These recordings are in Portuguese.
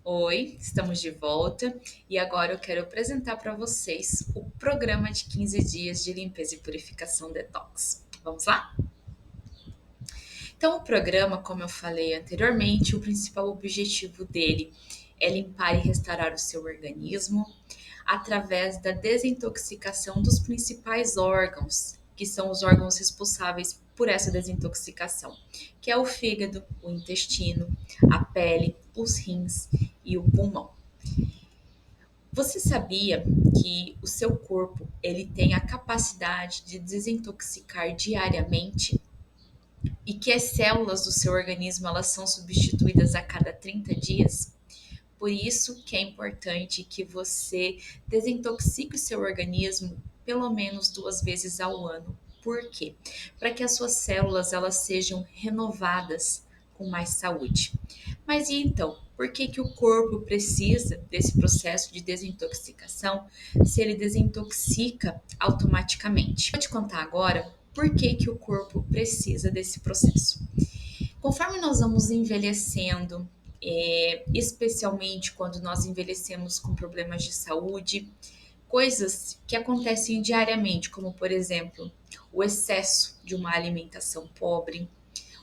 Oi, estamos de volta e agora eu quero apresentar para vocês o programa de 15 dias de limpeza e purificação detox. Vamos lá? Então, o programa, como eu falei anteriormente, o principal objetivo dele é limpar e restaurar o seu organismo através da desintoxicação dos principais órgãos, que são os órgãos responsáveis por essa desintoxicação, que é o fígado, o intestino, a pele, os rins e o pulmão. Você sabia que o seu corpo ele tem a capacidade de desintoxicar diariamente e que as células do seu organismo elas são substituídas a cada 30 dias? Por isso que é importante que você desintoxique o seu organismo pelo menos 2 vezes ao ano. Por quê? Para que as suas células elas sejam renovadas com mais saúde. Mas e então, por que que o corpo precisa desse processo de desintoxicação se ele desintoxica automaticamente? Vou te contar agora por que que o corpo precisa desse processo. Conforme nós vamos envelhecendo, especialmente quando nós envelhecemos com problemas de saúde, coisas que acontecem diariamente, como por exemplo, o excesso de uma alimentação pobre,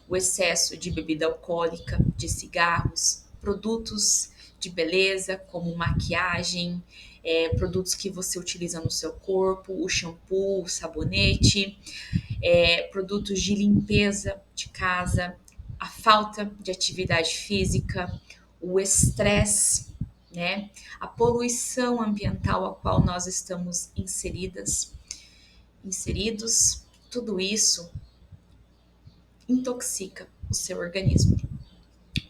o excesso de bebida alcoólica, de cigarros, produtos de beleza, como maquiagem, produtos que você utiliza no seu corpo, o shampoo, o sabonete, produtos de limpeza de casa, a falta de atividade física, o estresse, né? A poluição ambiental a qual nós estamos inseridos, tudo isso intoxica o seu organismo.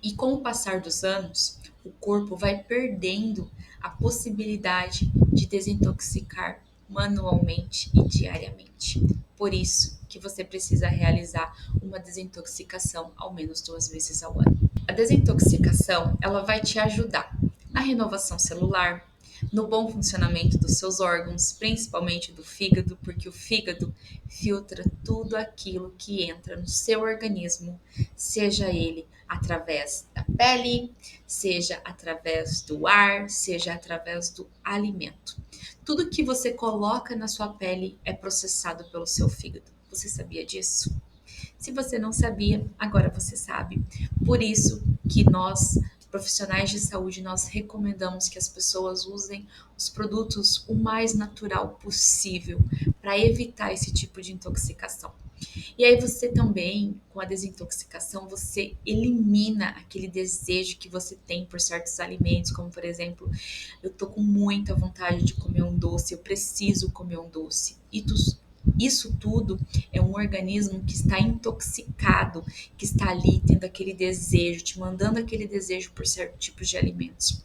E com o passar dos anos, o corpo vai perdendo a possibilidade de desintoxicar manualmente e diariamente. Por isso que você precisa realizar uma desintoxicação ao menos 2 vezes ao ano. A desintoxicação, ela vai te ajudar na renovação celular, no bom funcionamento dos seus órgãos, principalmente do fígado, porque o fígado filtra tudo aquilo que entra no seu organismo, seja ele através da pele, seja através do ar, seja através do alimento. Tudo que você coloca na sua pele é processado pelo seu fígado. Você sabia disso? Se você não sabia, agora você sabe. Por isso que nós, profissionais de saúde, nós recomendamos que as pessoas usem os produtos o mais natural possível para evitar esse tipo de intoxicação. E aí você também, com a desintoxicação, você elimina aquele desejo que você tem por certos alimentos, como por exemplo, eu tô com muita vontade de comer um doce, eu preciso comer um doce. Isso tudo é um organismo que está intoxicado, que está ali tendo aquele desejo, te mandando aquele desejo por certos tipos de alimentos.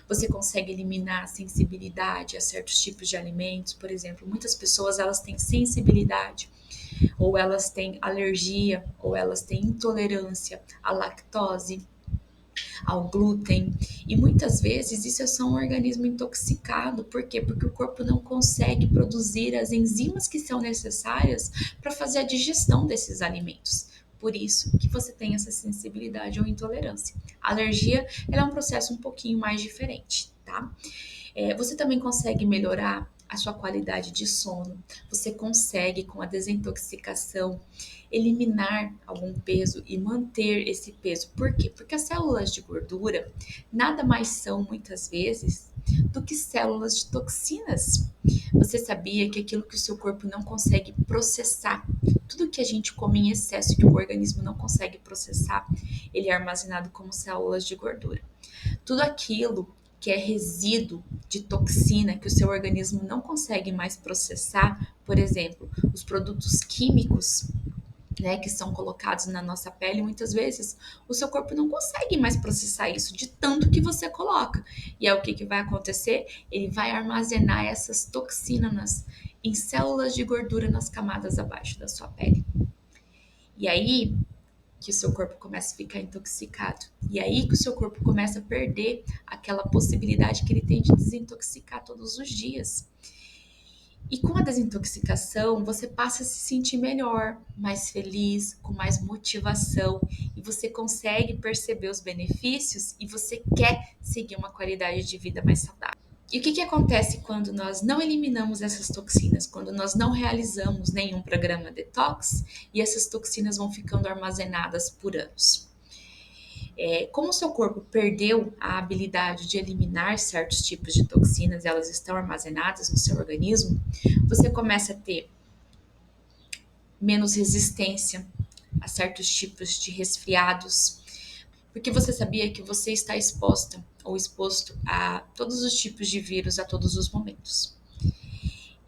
Você consegue eliminar a sensibilidade a certos tipos de alimentos, por exemplo, muitas pessoas elas têm sensibilidade ou elas têm alergia, ou elas têm intolerância à lactose, ao glúten. E muitas vezes isso é só um organismo intoxicado. Por quê? Porque o corpo não consegue produzir as enzimas que são necessárias para fazer a digestão desses alimentos. Por isso que você tem essa sensibilidade ou intolerância. A alergia ela é um processo um pouquinho mais diferente, tá? Você também consegue melhorar a sua qualidade de sono. Você consegue, com a desintoxicação, eliminar algum peso e manter esse peso. Por quê? Porque as células de gordura nada mais são, muitas vezes, do que células de toxinas. Você sabia que aquilo que o seu corpo não consegue processar, tudo que a gente come em excesso, que o organismo não consegue processar, ele é armazenado como células de gordura. Tudo aquilo que é resíduo de toxina que o seu organismo não consegue mais processar, por exemplo, os produtos químicos, né, que são colocados na nossa pele, muitas vezes o seu corpo não consegue mais processar isso de tanto que você coloca. E aí o que vai acontecer? Ele vai armazenar essas toxinas em células de gordura nas camadas abaixo da sua pele. E aí que o seu corpo começa a ficar intoxicado. E aí que o seu corpo começa a perder aquela possibilidade que ele tem de desintoxicar todos os dias. E com a desintoxicação, você passa a se sentir melhor, mais feliz, com mais motivação e você consegue perceber os benefícios e você quer seguir uma qualidade de vida mais saudável. E o que acontece quando nós não eliminamos essas toxinas, quando nós não realizamos nenhum programa detox e essas toxinas vão ficando armazenadas por anos? Como o seu corpo perdeu a habilidade de eliminar certos tipos de toxinas, elas estão armazenadas no seu organismo, você começa a ter menos resistência a certos tipos de resfriados, porque você sabia que você está exposta ou exposto a todos os tipos de vírus a todos os momentos.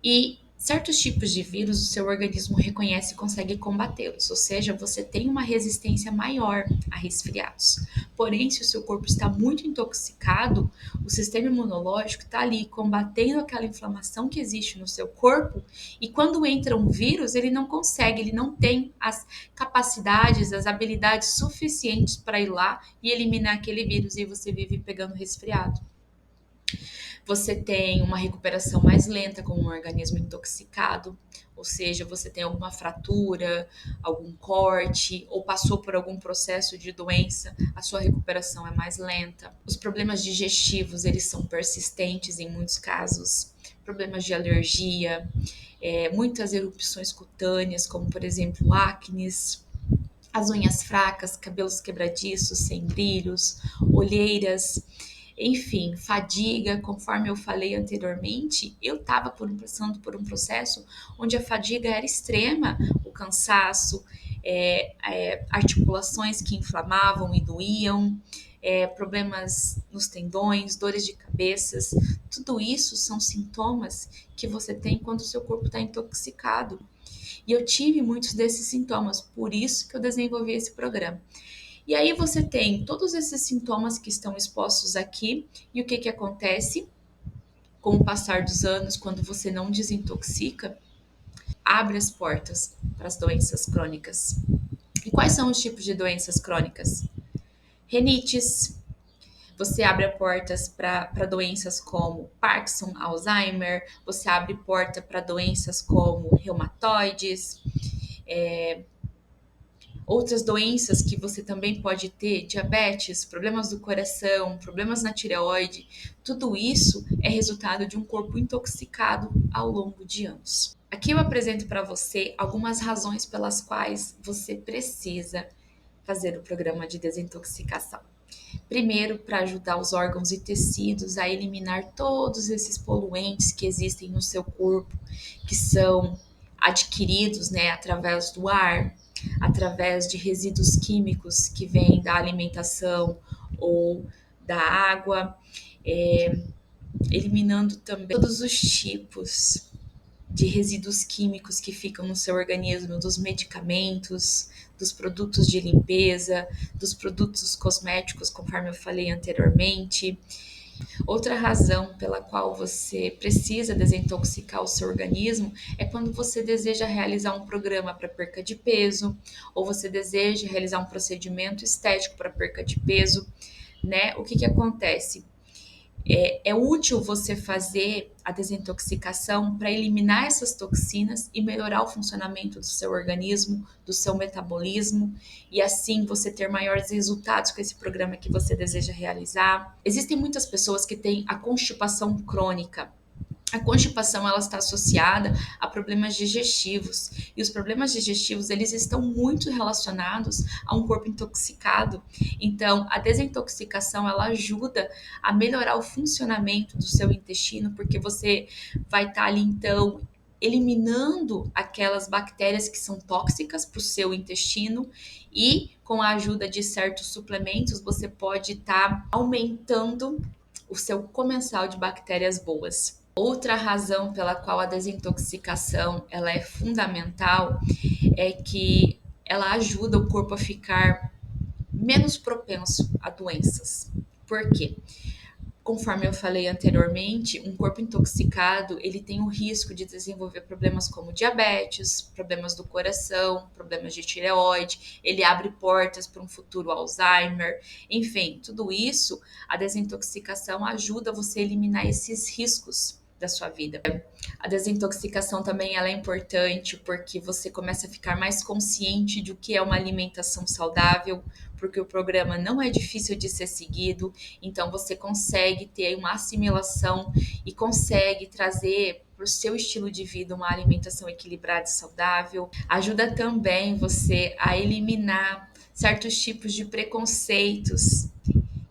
E certos tipos de vírus o seu organismo reconhece e consegue combatê-los, ou seja, você tem uma resistência maior a resfriados. Porém, se o seu corpo está muito intoxicado, o sistema imunológico está ali combatendo aquela inflamação que existe no seu corpo e quando entra um vírus, ele não consegue, ele não tem as capacidades, as habilidades suficientes para ir lá e eliminar aquele vírus e você vive pegando resfriado. Você tem uma recuperação mais lenta com um organismo intoxicado, ou seja, você tem alguma fratura, algum corte ou passou por algum processo de doença, a sua recuperação é mais lenta. Os problemas digestivos, eles são persistentes em muitos casos, problemas de alergia, muitas erupções cutâneas, como por exemplo acnes, as unhas fracas, cabelos quebradiços, sem brilhos, olheiras, enfim, fadiga, conforme eu falei anteriormente, eu estava passando por um processo onde a fadiga era extrema, o cansaço, articulações que inflamavam e doíam, problemas nos tendões, dores de cabeças, tudo isso são sintomas que você tem quando o seu corpo está intoxicado. E eu tive muitos desses sintomas, por isso que eu desenvolvi esse programa. E aí você tem todos esses sintomas que estão expostos aqui, e o que acontece? Com o passar dos anos, quando você não desintoxica, abre as portas para as doenças crônicas. E quais são os tipos de doenças crônicas? Renites, você abre portas para doenças como Parkinson, Alzheimer, você abre porta para doenças como reumatoides, outras doenças que você também pode ter, diabetes, problemas do coração, problemas na tireoide, tudo isso é resultado de um corpo intoxicado ao longo de anos. Aqui eu apresento para você algumas razões pelas quais você precisa fazer o programa de desintoxicação. Primeiro, para ajudar os órgãos e tecidos a eliminar todos esses poluentes que existem no seu corpo, que são adquiridos, através do ar, através de resíduos químicos que vêm da alimentação ou da água, eliminando também todos os tipos de resíduos químicos que ficam no seu organismo, dos medicamentos, dos produtos de limpeza, dos produtos cosméticos, conforme eu falei anteriormente. Outra razão pela qual você precisa desintoxicar o seu organismo é quando você deseja realizar um programa para perca de peso, ou você deseja realizar um procedimento estético para perca de peso, né? O que acontece? É útil você fazer a desintoxicação para eliminar essas toxinas e melhorar o funcionamento do seu organismo, do seu metabolismo, e assim você ter maiores resultados com esse programa que você deseja realizar. Existem muitas pessoas que têm a constipação crônica. A constipação ela está associada a problemas digestivos e os problemas digestivos eles estão muito relacionados a um corpo intoxicado. Então, a desintoxicação ela ajuda a melhorar o funcionamento do seu intestino, porque você vai estar ali então eliminando aquelas bactérias que são tóxicas para o seu intestino e com a ajuda de certos suplementos você pode estar aumentando o seu comensal de bactérias boas. Outra razão pela qual a desintoxicação ela é fundamental é que ela ajuda o corpo a ficar menos propenso a doenças. Por quê? Conforme eu falei anteriormente, um corpo intoxicado, ele tem o risco de desenvolver problemas como diabetes, problemas do coração, problemas de tireoide, ele abre portas para um futuro Alzheimer, enfim, tudo isso, a desintoxicação ajuda você a eliminar esses riscos da sua vida. A desintoxicação também ela é importante porque você começa a ficar mais consciente do que é uma alimentação saudável, porque o programa não é difícil de ser seguido, então você consegue ter uma assimilação e consegue trazer para o seu estilo de vida uma alimentação equilibrada e saudável. Ajuda também você a eliminar certos tipos de preconceitos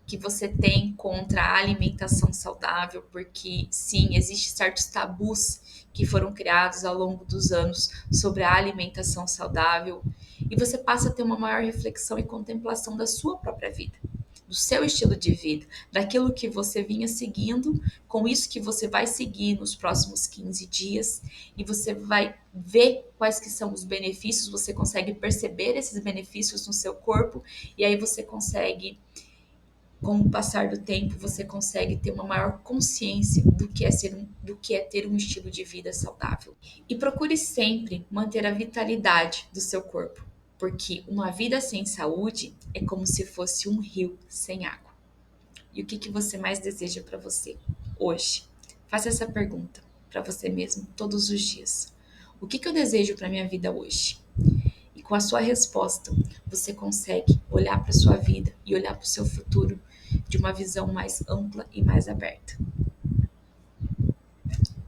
que você tem contra a alimentação saudável, porque sim, existem certos tabus que foram criados ao longo dos anos sobre a alimentação saudável, e você passa a ter uma maior reflexão e contemplação da sua própria vida, do seu estilo de vida, daquilo que você vinha seguindo, com isso que você vai seguir nos próximos 15 dias, e você vai ver quais que são os benefícios, você consegue perceber esses benefícios no seu corpo, e aí você consegue, com o passar do tempo, você consegue ter uma maior consciência do que é ter um estilo de vida saudável. E procure sempre manter a vitalidade do seu corpo, porque uma vida sem saúde é como se fosse um rio sem água. E o que, que você mais deseja para você hoje? Faça essa pergunta para você mesmo todos os dias. O que, que eu desejo para minha vida hoje? E com a sua resposta, você consegue olhar para sua vida e olhar para o seu futuro de uma visão mais ampla e mais aberta.